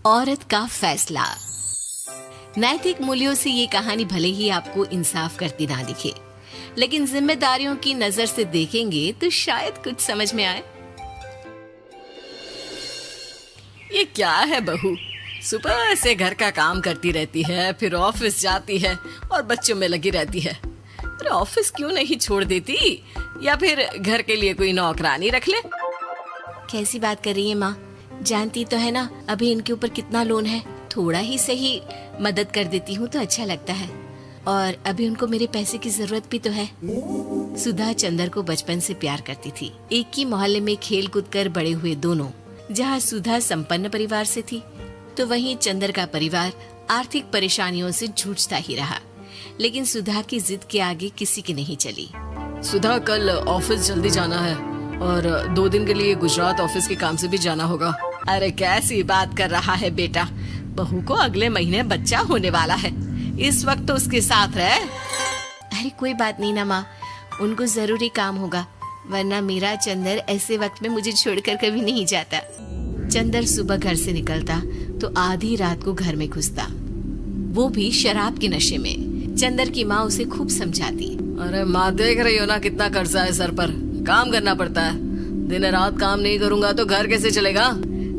औरत का फैसला। नैतिक मूल्यों से ये कहानी भले ही आपको इंसाफ करती ना दिखे, लेकिन जिम्मेदारियों की नजर से देखेंगे तो शायद कुछ समझ में आए। ये क्या है बहू, सुबह से घर का काम करती रहती है, फिर ऑफिस जाती है और बच्चों में लगी रहती है। अरे ऑफिस क्यों नहीं छोड़ देती, या फिर घर के लिए कोई नौकरानी रख ले। कैसी बात कर रही है माँ? जानती तो है ना अभी इनके ऊपर कितना लोन है। थोड़ा ही सही मदद कर देती हूँ तो अच्छा लगता है, और अभी उनको मेरे पैसे की जरूरत भी तो है। सुधा चंदर को बचपन से प्यार करती थी। एक ही मोहल्ले में खेल कूद कर बड़े हुए दोनों। जहाँ सुधा संपन्न परिवार से थी तो वहीं चंदर का परिवार आर्थिक परेशानियों से जूझता ही रहा। लेकिन सुधा की जिद के आगे किसी की नहीं चली। सुधा, कल ऑफिस जल्दी जाना है और 2 दिन के लिए गुजरात ऑफिस के काम से भी जाना होगा। अरे कैसी बात कर रहा है बेटा, बहू को अगले महीने बच्चा होने वाला है, इस वक्त तो उसके साथ रहे। अरे कोई बात नहीं ना माँ, उनको जरूरी काम होगा, वरना मेरा चंदर ऐसे वक्त में मुझे छोड़कर कभी नहीं जाता। चंदर सुबह घर से निकलता तो आधी रात को घर में घुसता, वो भी शराब के नशे में। चंदर की माँ उसे खूब समझाती। अरे माँ, देख रही हो ना कितना कर्जा है सर पर, काम करना पड़ता है। दिन रात काम नहीं करूंगा तो घर कैसे चलेगा।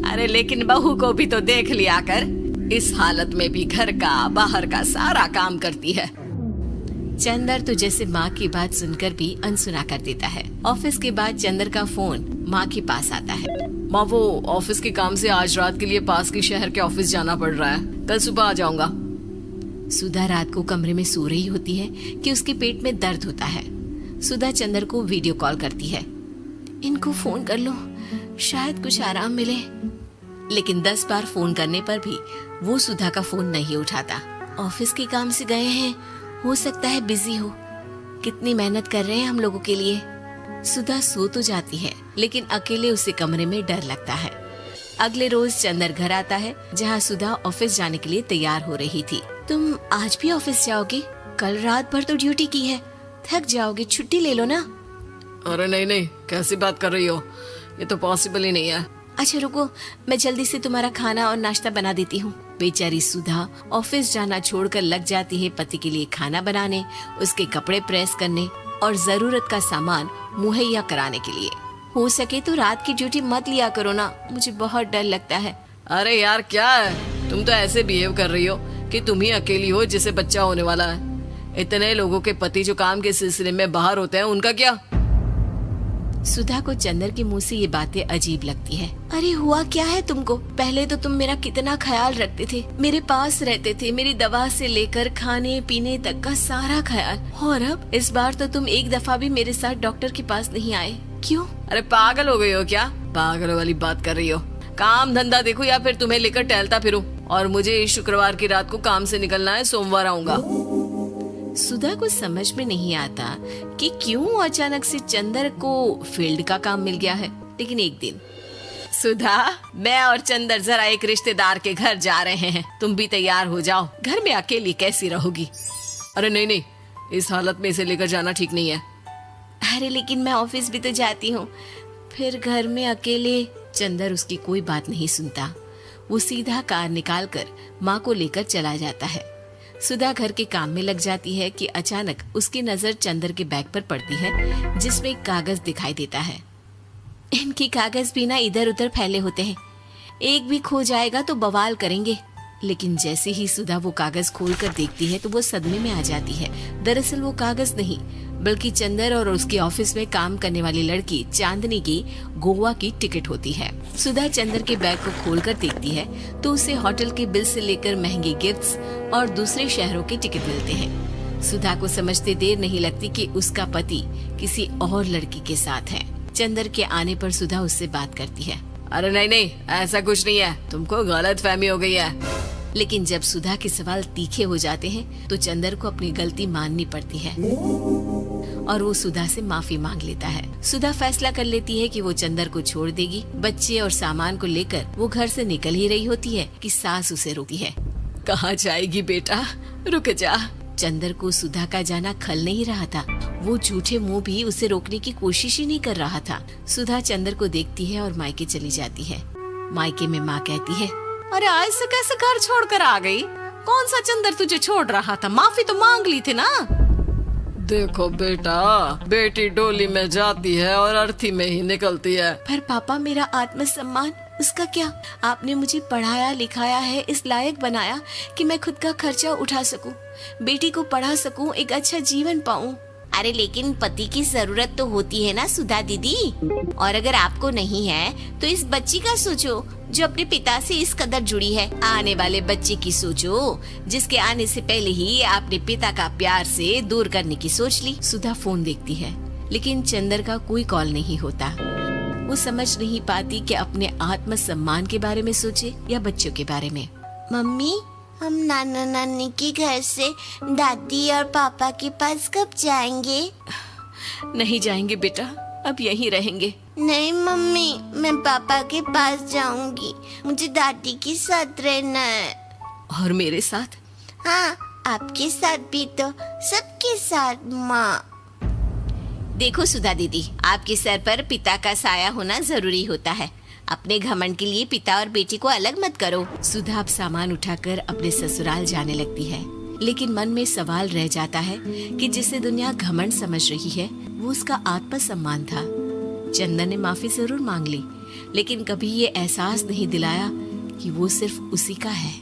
अरे लेकिन बहू को भी तो देख लिया कर, इस हालत में भी घर का बाहर का सारा काम करती है। चंदर तो जैसे माँ की बात सुनकर भी अनसुना कर देता है। ऑफिस के बाद चंदर का फोन माँ के पास आता है। माँ, वो ऑफिस के काम से आज रात के लिए पास के शहर के ऑफिस जाना पड़ रहा है, कल सुबह आ जाऊंगा। सुधा रात को कमरे में सो रही होती है कि उसके पेट में दर्द होता है। सुधा चंदर को वीडियो कॉल करती है। इनको फोन कर लो, शायद कुछ आराम मिले। लेकिन 10 बार फोन करने पर भी वो सुधा का फोन नहीं उठाता। ऑफिस के काम से गए हैं, हो सकता है बिजी हो। कितनी मेहनत कर रहे हैं हम लोगों के लिए। सुधा सो तो जाती है, लेकिन अकेले उसे कमरे में डर लगता है। अगले रोज चंदर घर आता है, जहाँ सुधा ऑफिस जाने के लिए तैयार हो रही थी। तुम आज भी ऑफिस जाओगी? कल रात भर तो ड्यूटी की है, थक जाओगे, छुट्टी ले लो ना। अरे नहीं नहीं, कैसी बात कर रही हो, ये तो पॉसिबल ही नहीं है। अच्छा रुको, मैं जल्दी से तुम्हारा खाना और नाश्ता बना देती हूँ। बेचारी सुधा ऑफिस जाना छोड़कर लग जाती है पति के लिए खाना बनाने, उसके कपड़े प्रेस करने और जरूरत का सामान मुहैया कराने के लिए। हो सके तो रात की ड्यूटी मत लिया करो ना, मुझे बहुत डर लगता है। अरे यार क्या है, तुम तो ऐसे बिहेव कर रही हो कि तुम ही अकेली हो जिसे बच्चा होने वाला है। इतने लोगों के पति जो काम के सिलसिले में बाहर होते हैं, उनका क्या? सुधा को चंदर के मुंह से ये बातें अजीब लगती है। अरे हुआ क्या है तुमको? पहले तो तुम मेरा कितना ख्याल रखते थे, मेरे पास रहते थे, मेरी दवा से लेकर खाने पीने तक का सारा ख्याल। और अब इस बार तो तुम एक दफा भी मेरे साथ डॉक्टर के पास नहीं आए, क्यों? अरे पागल हो गई हो क्या? पागल वाली बात कर रही हो। काम धंधा देखो या फिर तुम्हें लेकर टहलता फिरूं। और मुझे शुक्रवार की रात को काम से निकलना है, सोमवार आऊंगा। सुधा को समझ में नहीं आता कि क्यों अचानक से चंदर को फील्ड का काम मिल गया है। लेकिन एक दिन, सुधा, मैं और चंदर जरा एक रिश्तेदार के घर जा रहे हैं, तुम भी तैयार हो जाओ, घर में अकेली कैसी रहोगी। अरे नहीं नहीं, इस हालत में इसे लेकर जाना ठीक नहीं है। अरे लेकिन मैं ऑफिस भी तो जाती हूँ, फिर घर में अकेले। चंदर उसकी कोई बात नहीं सुनता। वो सीधा कार निकाल कर माँ को लेकर चला जाता है। सुधा घर के काम में लग जाती है कि अचानक उसकी नजर चंदर के बैग पर पड़ती है, जिसमें एक कागज दिखाई देता है। इनकी कागज भी ना इधर उधर फैले होते हैं, एक भी खो जाएगा तो बवाल करेंगे। लेकिन जैसे ही सुधा वो कागज खोल कर देखती है तो वो सदमे में आ जाती है। दरअसल वो कागज नहीं, बल्कि चंदर और उसके ऑफिस में काम करने वाली लड़की चांदनी की गोवा की टिकट होती है। सुधा चंदर के बैग को खोलकर देखती है तो उसे होटल के बिल से लेकर महंगे गिफ्ट्स और दूसरे शहरों के टिकट मिलते हैं। सुधा को समझते देर नहीं लगती कि उसका पति किसी और लड़की के साथ है। चंदर के आने पर सुधा उससे बात करती है। अरे नहीं नहीं, ऐसा कुछ नहीं है, तुमको गलत फहमी हो गई है। लेकिन जब सुधा के सवाल तीखे हो जाते हैं तो चंदर को अपनी गलती माननी पड़ती है और वो सुधा से माफी मांग लेता है। सुधा फैसला कर लेती है कि वो चंदर को छोड़ देगी। बच्चे और सामान को लेकर वो घर से निकल ही रही होती है कि सास उसे रोकती है। कहाँ जाएगी बेटा, रुक जा, चंदर को सुधा का जाना खल नहीं रहा था। वो झूठे मुंह भी उसे रोकने की कोशिश ही नहीं कर रहा था। सुधा चंदर को देखती है और मायके चली जाती है। मायके में माँ कहती है, अरे आज से कैसे घर छोड़कर आ गई? कौन सा चंदर तुझे छोड़ रहा था? माफी तो मांग ली थी ना। देखो बेटा, बेटी डोली में जाती है और अर्थी में ही निकलती है। पर पापा मेरा आत्मसम्मान उसका क्या? आपने मुझे पढ़ाया लिखाया है, इस लायक बनाया कि मैं खुद का खर्चा उठा सकूं, बेटी को पढ़ा सकूं, एक अच्छा जीवन पाऊं। अरे लेकिन पति की जरूरत तो होती है ना सुधा दीदी, और अगर आपको नहीं है तो इस बच्ची का सोचो जो अपने पिता से इस कदर जुड़ी है। आने वाले बच्चे की सोचो जिसके आने से पहले ही आपने पिता का प्यार से दूर करने की सोच ली। सुधा फोन देखती है लेकिन चंदर का कोई कॉल नहीं होता। वो समझ नहीं पाती कि अपने आत्मसम्मान के बारे में सोचे या बच्चों के बारे में। मम्मी, हम नाना नानी के घर से दादी और पापा के पास कब जाएंगे? नहीं जाएंगे बेटा, अब यहीं रहेंगे। नहीं मम्मी, मैं पापा के पास जाऊंगी, मुझे दादी के साथ रहना है। और मेरे साथ? हाँ, आपके साथ भी तो, सबके साथ माँ। देखो सुधा दीदी, आपके सर पर पिता का साया होना जरूरी होता है। अपने घमंड के लिए पिता और बेटी को अलग मत करो। सुधा अब सामान उठाकर अपने ससुराल जाने लगती है, लेकिन मन में सवाल रह जाता है कि जिसे दुनिया घमंड समझ रही है वो उसका आत्मसम्मान था। चंदन ने माफी जरूर मांग ली, लेकिन कभी ये एहसास नहीं दिलाया कि वो सिर्फ उसी का है।